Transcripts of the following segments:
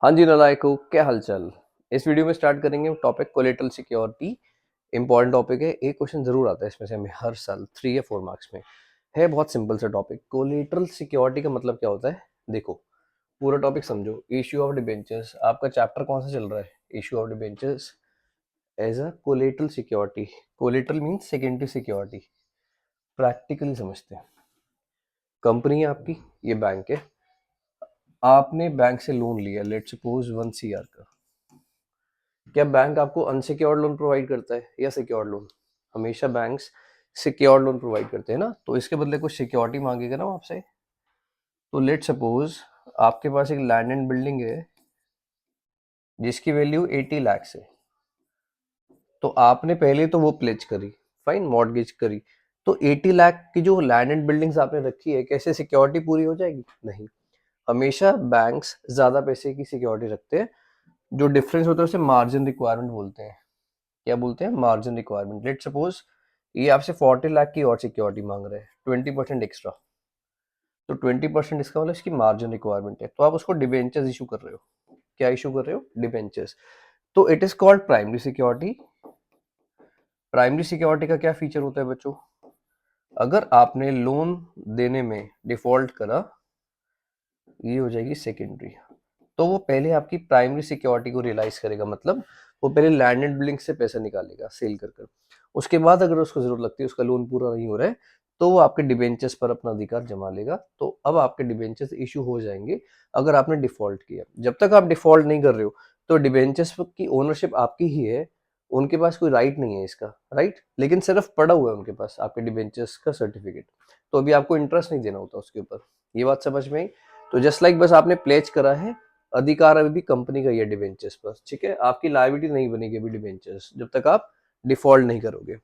हाँ जी नालायकों, क्या हालचाल। इस वीडियो में स्टार्ट करेंगे topic collateral security. Important topic है, एक क्वेश्चन जरूर आता है इसमें से हमें हर साल 3 या 4 मार्क्स में। है बहुत सिंपल सा टॉपिक। कोलेटरल सिक्योरिटी का मतलब क्या होता है, देखो पूरा टॉपिक समझो। इश्यू ऑफ डिबेंचर्स, आपका चैप्टर कौन सा चल रहा है? Issue of debentures as a collateral security. Collateral means secondary security. Practically समझते हैं। कंपनी है आपकी, ये बैंक है। आपने बैंक से लोन लिया, लेट सपोज 1 CR का। क्या बैंक आपको अनसिक्योर्ड लोन प्रोवाइड करता है या सिक्योर्ड लोन? हमेशा बैंक्स सिक्योर्ड लोन प्रोवाइड करते हैं ना, तो इसके बदले कुछ सिक्योरिटी मांगेगा ना वो आपसे। तो लेट सपोज आपके पास एक लैंड एंड बिल्डिंग है जिसकी वैल्यू 80 लाख है। तो आपने पहले तो वो प्लेज करी, फाइन, मॉर्गेज करी। तो 80 लाख की जो लैंड एंड बिल्डिंग्स आपने रखी है, कैसे सिक्योरिटी पूरी हो जाएगी? नहीं। हमेशा बैंक्स ज्यादा पैसे की सिक्योरिटी रखते हैं। जो डिफरेंस होता है उसे मार्जिन रिक्वायरमेंट बोलते हैं। क्या बोलते हैं? Margin requirement. लेट सपोज ये आपसे 40 लाख की और सिक्योरिटी मांग रहे हैं, 20% एक्स्ट्रा। तो 20% इसका मतलब इसकी मार्जिन रिक्वायरमेंट है, तो आप उसको डिबेंचर्स इशू कर रहे हो। क्या इशू कर रहे हो? डिबेंचर्स। तो it is called primary security. Primary security का क्या फीचर होता है बच्चों? अगर आपने लोन देने में डिफॉल्ट करा, ये हो जाएगी सेकेंडरी। तो वो पहले आपकी प्राइमरी सिक्योरिटी को रियलाइज करेगा, मतलब वो पहले लैंड एंड बिल्डिंग से पैसा निकालेगा सेल कर कर। उसके बाद अगर उसको जरूरत लगती है, उसका लोन पूरा नहीं हो रहा है, तो वो आपके डिबेंचर्स पर अपना अधिकार जमा लेगा। तो अब आपके डिबेंचर्स इशू हो जाएंगे अगर आपने डिफॉल्ट किया। जब तक आप डिफॉल्ट नहीं कर रहे हो तो डिबेंचर्स की ओनरशिप आपकी ही है। उनके पास कोई राइट नहीं है इसका, राइट, लेकिन सिर्फ पड़ा हुआ है उनके पास आपके डिबेंचर्स का सर्टिफिकेट। तो अभी आपको इंटरेस्ट नहीं देना होता उसके ऊपर। ये बात समझ में आई? तो जस्ट लाइक बस आपने प्लेज करा है, अधिकार अभी भी कंपनी का ही है डिबेंचर्स पर, ठीक है। आपकी लायबिलिटी नहीं बनेगी अभी डिबेंचर्स जब तक आप डिफॉल्ट नहीं करोगे।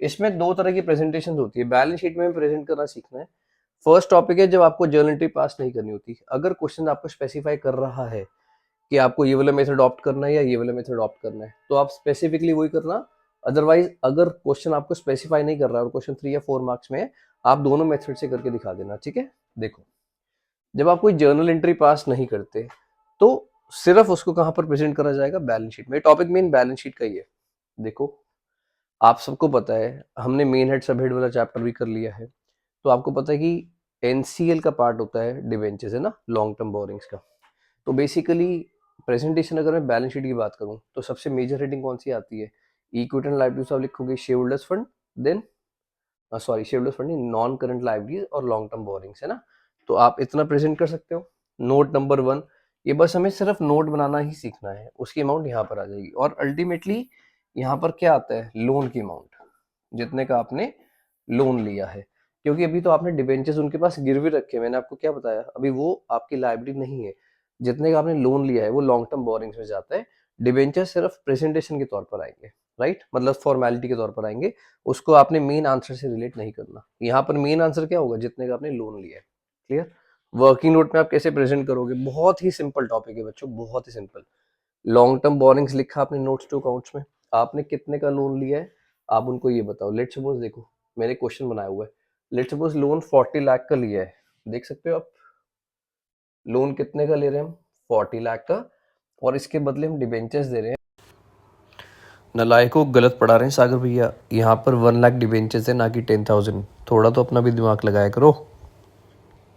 इसमें दो तरह की प्रेजेंटेशन होती है, बैलेंस शीट में प्रेजेंट करना सीखना है। फर्स्ट टॉपिक है जब आपको जर्नल एंट्री पास नहीं करनी होती। अगर क्वेश्चन आपको स्पेसिफाई कर रहा है कि आपको ये वाला मेथड ऑप्ट करना है या ये वाला मेथड ऑप्ट करना है, तो आप स्पेसिफिकली वही करना। अदरवाइज अगर क्वेश्चन आपको स्पेसिफाई नहीं कर रहा है और क्वेश्चन 3 या 4 मार्क्स में है, आप दोनों मेथड से करके दिखा देना, ठीक है। देखो, जब आप कोई जर्नल एंट्री पास नहीं करते तो सिर्फ उसको कहां पर प्रेजेंट करा जाएगा? बैलेंस शीट में। टॉपिक मेन बैलेंस शीट का ही है। देखो, आप सबको पता है, हमने मेन हेड सब हेड वाला चैप्टर भी कर लिया है। तो आपको पता है कि एनसीएल का पार्ट होता है डिबेंचर्स, है ना, लॉन्ग टर्म बोरिंग्स का। तो बेसिकली प्रेजेंटेशन अगर मैं बैलेंस शीट की बात करूं तो सबसे मेजर हेडिंग कौन सी आती है? इक्विटी एंड लायबिलिटीज आप लिखोगे, shareholders fund, then sorry, shareholders fund नहीं, नॉन करंट लायबिलिटीज और लॉन्ग टर्म बोरिंग्स, है ना। तो आप इतना प्रेजेंट कर सकते हो। नोट नंबर 1, ये बस हमें सिर्फ नोट बनाना ही सीखना है, उसकी अमाउंट यहाँ पर आ जाएगी। और अल्टीमेटली यहाँ पर क्या आता है? लोन की अमाउंट, जितने का आपने लोन लिया है। क्योंकि अभी तो आपने डिबेंचर्स उनके पास गिरवी रखे, मैंने आपको क्या बताया, अभी वो आपकी लायबिलिटी नहीं है। जितने का आपने लोन लिया है वो लॉन्ग टर्म बोरिंग्स में जाता है। डिबेंचर सिर्फ प्रेजेंटेशन के तौर पर आएंगे, राइट, मतलब फॉर्मेलिटी के तौर पर आएंगे। उसको आपने मेन आंसर से रिलेट नहीं करना। यहाँ पर मेन आंसर क्या होगा? जितने का आपने लोन लिया है। क्लियर? वर्किंग नोट में आप कैसे प्रेजेंट करोगे? बहुत ही सिंपल टॉपिक है बच्चों, बहुत ही सिंपल। लॉन्ग टर्म बोरिंग्स लिखा आपने नोट्स टू अकाउंट्स में, आपने कितने का लोन लिया है, आप उनको ये बताओ। लेट सपोज, देखो मैंने क्वेश्चन बनाया हुआ है। लेट सपोज लोन 40 लाख का लिया है, देख सकते हो आप। लोन कितने का ले रहे हैं हम? 40 लाख का। और इसके बदले हम डिबेंचर्स दे रहे हैं। नलायकों, गलत पढ़ा रहे हैं सागर भैया, यहाँ पर 1 लाख डिबेंचर्स है, ना कि 10,000। थोड़ा तो अपना भी दिमाग लगाया करो।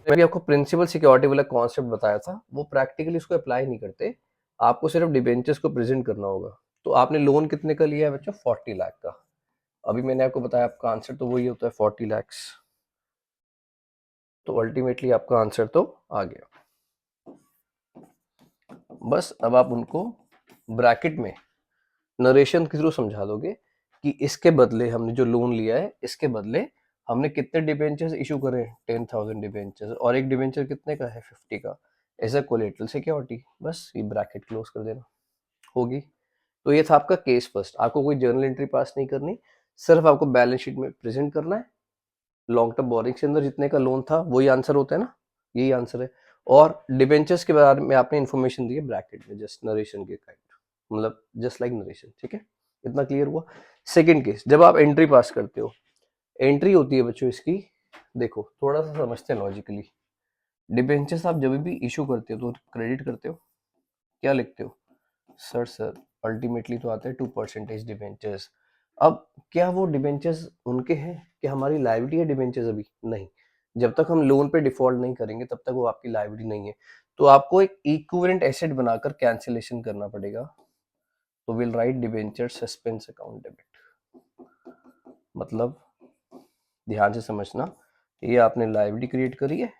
मैंने आपको प्रिंसिपल सिक्योरिटी वाला कॉन्सेप्ट बताया था, वो प्रैक्टिकली उसको अप्लाई नहीं करते। आपको सिर्फ डिबेंचर्स को प्रेजेंट करना होगा। तो आपने लोन कितने का लिया है बच्चों? 40 लाख का। अभी मैंने आपको बताया आपका आंसर तो वही होता है, 40 लैक्स। तो अल्टीमेटली आपका आंसर तो आ गया। बस अब आप उनको ब्रैकेट में नरेशन के थ्रू समझा दोगे कि इसके बदले हमने जो लोन लिया है, इसके बदले हमने कितने डिबेंचर्स इशू करे? 10,000 डिबेंचर्स। और एक डिबेंचर कितने का है? 50 का। As a collateral security. बस ये ब्रैकेट क्लोज कर देना, होगी। तो ये था आपका केस फर्स्ट। आपको कोई जर्नल एंट्री पास नहीं करनी, सिर्फ आपको बैलेंस शीट में प्रेजेंट करना है। लॉन्ग टर्म बोरिंग के अंदर जितने का लोन था वही आंसर होता है ना, यही आंसर है। और डिबेंचर्स के बारे में आपने इन्फॉर्मेशन दी है ब्रैकेट में, जस्ट नरेशन के काइंड, मतलब जस्ट लाइक नरेशन, ठीक है। इतना क्लियर हुआ। सेकंड केस, जब आप एंट्री पास करते हो, एंट्री होती है बच्चों इसकी, देखो थोड़ा सा समझते हैं लॉजिकली। डिबेंचर्स आप जब भी इशू करते हो तो क्रेडिट करते हो, क्या लिखते हो? सर अल्टीमेटली तो आते हैं 2% डिबेंचर्स। अब क्या वो डिबेंचर्स उनके हैं कि हमारी लायबिलिटी है डिबेंचर्स? अभी नहीं। जब तक हम लोन पे डिफॉल्ट नहीं करेंगे तब तक वो आपकी लायबिलिटी नहीं है। तो आपको एक इक्विवेलेंट एसेट बनाकर कैंसिलेशन करना पड़ेगा। तो will write debenture suspense account debit. मतलब ध्यान से समझना, ये आपने लायबिलिटी क्रिएट करी है,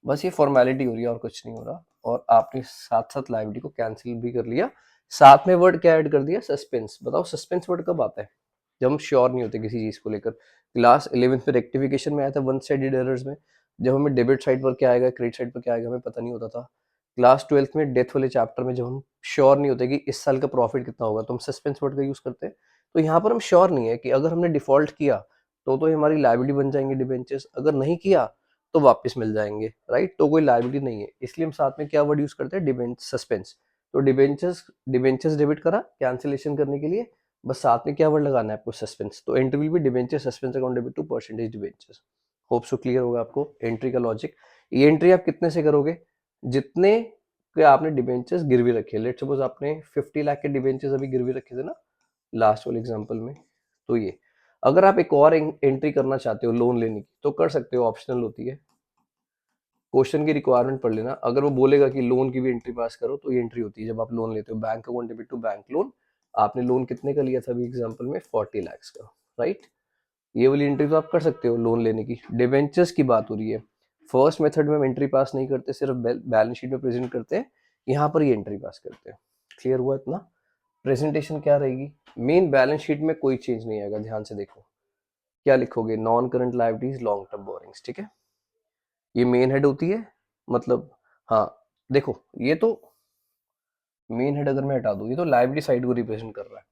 बस ये फॉर्मेलिटी हो रही है और कुछ नहीं हो रहा, और आपने साथ साथ लायबिलिटी को कैंसिल भी कर लिया। साथ में वर्ड क्या ऐड कर दिया? सस्पेंस। बताओ सस्पेंस वर्ड कब आता है? जब हम श्योर नहीं होते किसी चीज को लेकर। क्लास 11th में रेक्टिफिकेशन में आया था वन साइडेड एरर्स में, जब हमें डेबिट साइड पर क्या आएगा क्रेडिट साइड पर क्या आएगा हमें पता नहीं होता था। क्लास 12th में डेथ वाले चैप्टर में जब हम श्योर नहीं होते कि इस साल का प्रॉफिट कितना होगा तो हम सस्पेंस वर्ड का यूज करते हैं। तो यहाँ पर हम श्योर नहीं है कि अगर हमने डिफॉल्ट किया तो ये हमारी लायबिलिटी बन जाएंगे डिबेंचर्स, अगर नहीं किया तो वापस मिल जाएंगे, राइट? तो कोई लायबिलिटी नहीं है, इसलिए हम साथ में क्या वर्ड यूज करते हैं? डिबेंच सस्पेंस। तो डिबेंचर्स डिबेंचर्स डेबिट करा कैंसिलेशन करने के लिए, बस साथ में क्या वर्ड लगाना है आपको? सस्पेंस। तो entry will be debenture suspense account debit to percentage debentures. Hope so clear होगा आपको एंट्री का लॉजिक। ये एंट्री आप कितने से करोगे? जितने के आपने डिबेंचर्स गिरवी रखे। लेट सपोज आपने 50 लाख के डिबेंचर्स अभी गिरवी रखे थे ना लास्ट वाले एग्जांपल में, तो ये अगर आप एक और एंट्री करना चाहते हो लोन लेने की तो कर सकते हो, ऑप्शनल होती है। क्वेश्चन की रिक्वायरमेंट पढ़ लेना, अगर वो बोलेगा कि लोन की भी एंट्री पास करो तो ये एंट्री होती है जब आप लोन लेते हो। Bank account debit to bank loan. आपने लोन कितने का लिया था अभी एग्जांपल में? 40 लाख का, राइट? ये वाली एंट्री तो आप कर सकते हो लोन लेने की। डिबेंचर्स की बात हो रही है। फर्स्ट मेथड में हम एंट्री पास नहीं करते, सिर्फ बैलेंस शीट में प्रेजेंट करते हैं। यहाँ पर ये एंट्री पास करते हैं। क्लियर हुआ इतना? प्रेजेंटेशन क्या रहेगी? मेन बैलेंस शीट में कोई चेंज नहीं आएगा, ध्यान से देखो। क्या लिखोगे? Non current liabilities long term borings, ठीक है? ये मेन हेड होती है, मतलब हाँ देखो, ये तो मेन हेड अगर मैं हटा दूं, ये तो लायबिलिटी साइड को रिप्रेजेंट कर रहा है।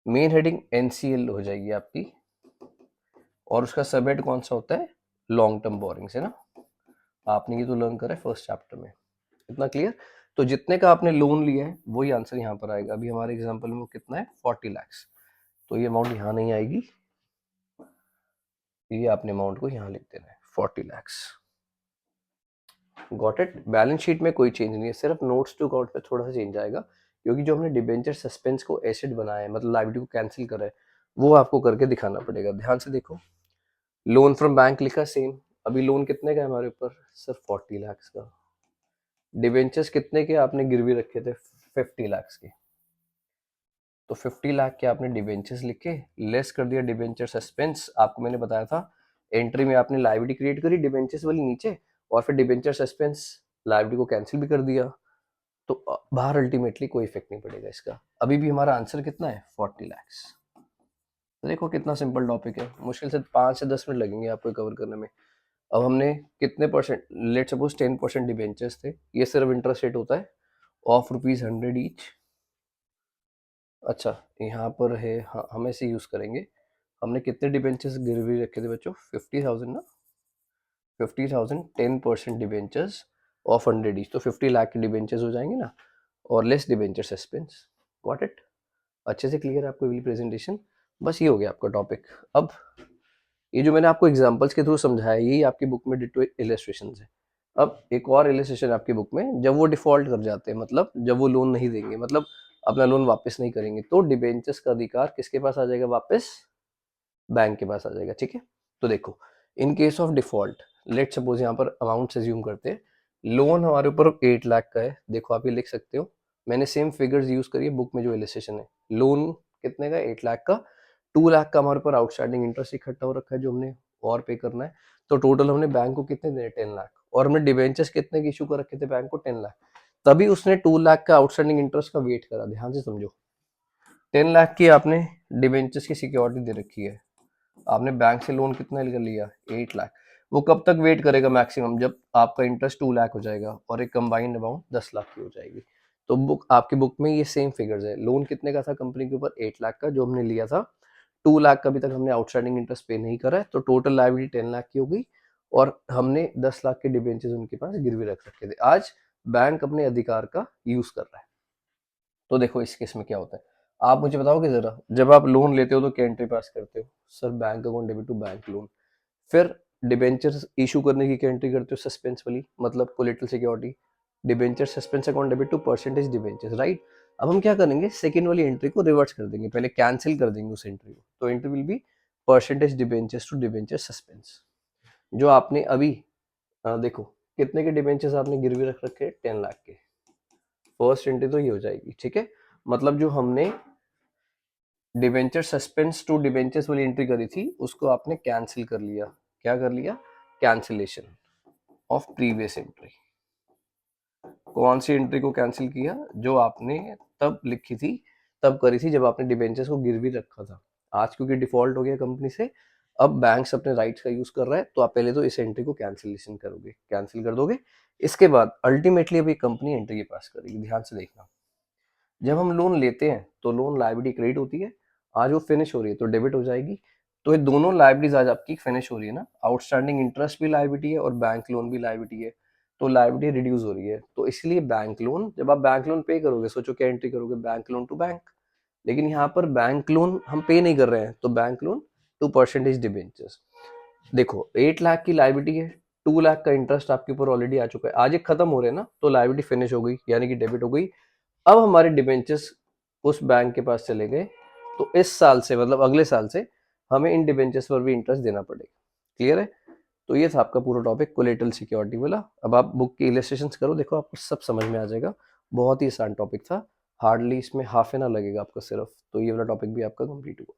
मेन हेडिंग एनसीएल हो जाएगी आपकी, और उसका सब हेड कौन सा होता है? लॉन्ग टर्म बोरिंग्स, है ना? आपने ये तो लर्न करा है फर्स्ट चैप्टर में। इतना क्लियर? तो जितने का आपने लोन लिया है वही आंसर यहाँ पर आएगा। अभी हमारे एग्जांपल में वो कितना है? 40 लाख। तो ये अमाउंट यहाँ नहीं आएगी, ये आपने अमाउंट को यहाँ लिख देना है 40 lakh. Got it? Balance sheet में कोई चेंज नहीं है, सिर्फ नोट्स टू अकाउंट पे थोड़ा सा चेंज आएगा, क्योंकि जो हमने डिबेंचर सस्पेंस को एसेट बनाया है, मतलब लायबिलिटी को कैंसिल करा है, वो आपको करके दिखाना पड़ेगा। ध्यान से देखो, लोन फ्रॉम बैंक लिखा सेम। अभी लोन कितने का है हमारे ऊपर? सिर्फ 40 लाख का। डिबेंचर्स कितने के आपने गिरवी रखे थे? 50 लाख के। तो 50 लाख के आपने डिबेंचर्स लिखे, लेस कर दिया डिबेंचर सस्पेंस। आपको मैंने बताया था एंट्री में आपने लायबिलिटी क्रिएट करी डिबेंचर्स वाली नीचे, और फिर डिबेंचर सस्पेंस लायबिलिटी को कैंसिल भी कर दिया। तो बाहर अल्टीमेटली कोई इफेक्ट नहीं पड़ेगा इसका। अभी भी हमारा आंसर कितना है? 40 लाख। तो देखो कितना सिंपल टॉपिक है, मुश्किल से 5 से 10 मिनट लगेंगे आपको कवर करने में। अब हमने कितने परसेंट, लेट सपोज 10% डिबेंचर्स थे, ये सिर्फ इंटरेस्ट रेट होता है ऑफ ₹100 ईच। अच्छा, यहाँ पर है, हाँ हम ऐसे यूज करेंगे। हमने कितने डिबेंचर्स गिरवी रखे थे बच्चों? 50,000 ना? 50,000 10% डिबेंचर्स ऑफ 100 ईच, तो 50 लाख के डिबेंचर्स हो जाएंगे ना, और less debenture suspense. Got it? अच्छे से क्लियर है आपको ये प्रेजेंटेशन? बस ये हो गया आपका टॉपिक। अब ये जो मैंने आपको एग्जांपल्स के थ्रू समझाया, यही आपकी बुक में डिटो इलस्ट्रेशन है। अब एक और इलस्ट्रेशन आपकी बुक में, जब वो डिफॉल्ट कर जाते हैं, मतलब जब वो लोन नहीं देंगे, मतलब अपना लोन वापस नहीं करेंगे, तो डिबेंचर्स का अधिकार किसके पास आ जाएगा वापस? बैंक के पास आ जाएगा, ठीक है? तो देखो, in case of default, let suppose यहाँ पर अमाउंट एज्यूम करते हैं, लोन हमारे ऊपर 8 लाख का है। देखो आप ये लिख सकते हो, मैंने सेम फिगर्स यूज करी है बुक में जो इलस्ट्रेशन है। लोन कितने का? 8 लाख का। 2 लाख का हमारे ऊपर आउटस्टैंडिंग इंटरेस्ट इकट्ठा हो रखा है जो हमने और पे करना है। तो टोटल हमने बैंक को कितने देने? 10 लाख। और हमने डिबेंचर्स कितने की इशू कर रखे थे बैंक को? 10 लाख। तभी उसने 2 लाख का आउटस्टैंडिंग इंटरेस्ट का वेट करा। ध्यान से समझो, 10 लाख की आपने डिबेंचर्स की सिक्योरिटी दे रखी है, आपने बैंक से लोन कितना लेकर लिया? 8 लाख। वो कब तक वेट करेगा मैक्सिमम? जब आपका इंटरेस्ट 2 लाख हो जाएगा और एक कंबाइंड अमाउंट 10 लाख की हो जाएगी। तो बुक आपकी बुक में ये सेम फिगर्स है। लोन कितने का था कंपनी के ऊपर? 8 लाख का जो हमने लिया था। 2 लाख का अभी तक हमने आउटस्टैंडिंग इंटरेस्ट पे नहीं करा है, तो टोटल लायबिलिटी 10 लाख की हो गई, और हमने 10 लाख के डिबेंचर्स उनके पास गिरवी रख रखे थे। आज बैंक अपने अधिकार का यूज कर रहा है। तो देखो इस केस में क्या होता है, आप मुझे बताओगे जरा, जब आप लोन लेते हो तो क्या एंट्री पास करते हो? Sir bank account debit to bank loan. फिर डिबेंचर इशू करने की क्या एंट्री करते हो? सस्पेंस वाली, मतलब collateral security. Debenture suspense account debit to percentage debentures, right. अब हम क्या करेंगे, सेकेंड वाली एंट्री को रिवर्स कर देंगे, पहले कैंसिल कर देंगे उस एंट्री को, तो entry will be percentage debentures to debenture suspense. जो आपने अभी देखो कितने के डिबेंचर्स आपने गिरवी रख रखे, 10 लाख के, फर्स्ट एंट्री तो ये हो जाएगी, ठीक है। मतलब जो हमने डिबेंचर सस्पेंस टू डिबेंचर्स वाली एंट्री करी थी उसको आपने कैंसिल कर लिया, क्या कर लिया, कैंसिलेशन ऑफ प्रीवियस एंट्री। कौन सी एंट्री को कैंसिल किया, जो आपने तब लिखी थी, तब करी थी जब आपने डिबेंचर्स को गिरवी रखा था। आज क्योंकि डिफॉल्ट हो गया कंपनी से, अब बैंक्स अपने राइट्स का यूज कर रहा है, तो आप पहले तो इस एंट्री को कैंसिलेशन करोगे, कैंसिल कर दोगे। इसके बाद अल्टीमेटली अभी कंपनी एंट्री के पास करेगी, ध्यान से देखना। जब हम लोन लेते हैं तो लोन लायबिलिटी क्रेडिट होती है, आज वो फिनिश हो रही है तो डेबिट हो जाएगी। तो ये दोनों लायबिलिटीज आज आपकी फिनिश हो रही है ना, आउटस्टैंडिंग इंटरेस्ट भी लायबिलिटी है और बैंक लोन भी लायबिलिटी है, तो लायबिलिटी रिड्यूस हो रही है। तो इसलिए बैंक लोन, जब आप बैंक लोन पे करोगे, सोचो क्या एंट्री करोगे, बैंक लोन टू बैंक। लेकिन यहाँ पर बैंक लोन हम पे नहीं कर रहे हैं, तो bank loan to percentage debentures. देखो 8 लाख की लायबिलिटी है, 2 लाख का इंटरेस्ट आपके ऊपर ऑलरेडी आ चुका है, आज ये खत्म हो रहे हैं ना, तो लायबिलिटी फिनिश हो गई यानी कि डेबिट हो गई। अब हमारे डिबेंचर्स उस बैंक के पास चले गए, तो इस साल से मतलब अगले साल से हमें इन डिबेंचर्स पर भी इंटरेस्ट देना पड़ेगा। क्लियर है। तो ये था आपका पूरा टॉपिक कोलेटरल सिक्योरिटी वाला। अब आप बुक के इलस्ट्रेशंस करो, देखो आपको सब समझ में आ जाएगा। बहुत ही आसान टॉपिक था, हार्डली इसमें हाफ एन आवर लगेगा आपका सिर्फ, तो ये वाला टॉपिक भी आपका कंप्लीट हुआ।